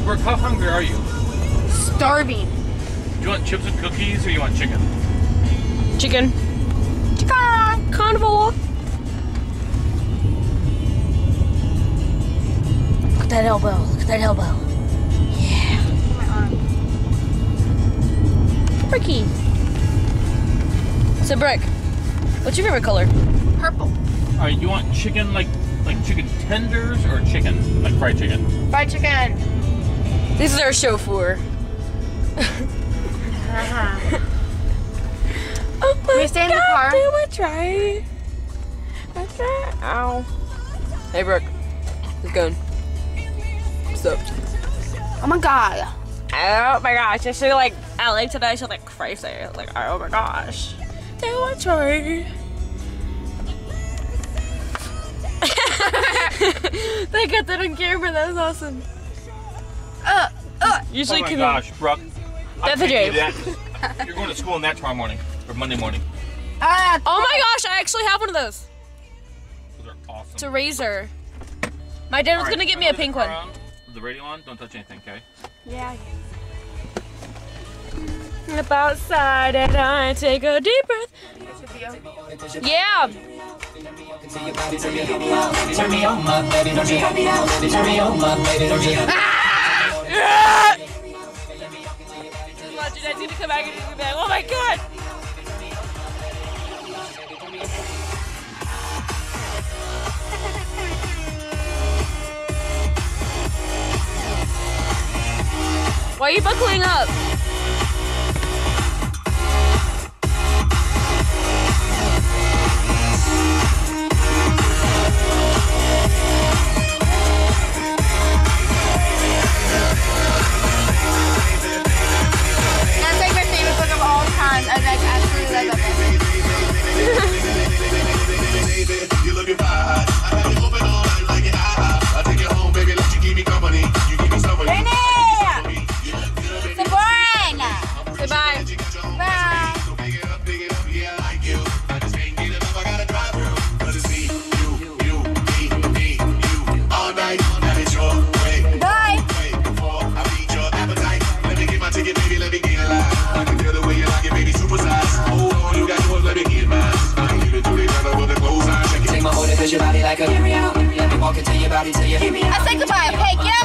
Brooke, how hungry are you? Starving. Do you want chips and cookies or you want chicken? Chicken. Chicken. Carnival. Look at that elbow. Look at that elbow. Yeah. My arm. Brookie. So Brooke, what's your favorite color? Purple. Alright, you want chicken like chicken tenders or chicken? Like fried chicken? Fried chicken. This is our show for. Oh my Can we stay in the car? Do I try? Okay. Ow. Hey Brooke. How's it going? What's up? Oh my god. Oh my gosh. I should like LA today. She's like crazy. Like, oh my gosh. Do I try? They got that on camera. That was awesome. Usually, oh my gosh, Brooke. That's a joke. You're going to school in that tomorrow morning or Monday morning. Oh my gosh! I actually have one of those. Those are awesome. It's a razor. My dad was gonna get me a pink one. The radio on. Don't touch anything, okay? Yeah. Step outside and I take a deep breath. Yeah. Turn me on, my baby, don't you? Turn me on, my baby, don't you? Just watching. I need to come back and be like, oh my god. Why are you buckling up? That's like my favorite book of all time. I like absolutely love it. You're looking fine. I have you open all night like it hot. I take you home, baby, let you keep me company. You keep me somebody. Say boring. Say bye. Bye. All night, and it's your way. Bye. Before I feed your appetite, let me get my ticket, baby, let me get it live. I can feel the way you like it, baby, super size. Oh, you got yours, let me get mine. I can leave it to the other with the clothes on. Take my order, cause your body like a. Let me walk into your body till you. I say goodbye. Okay, get out.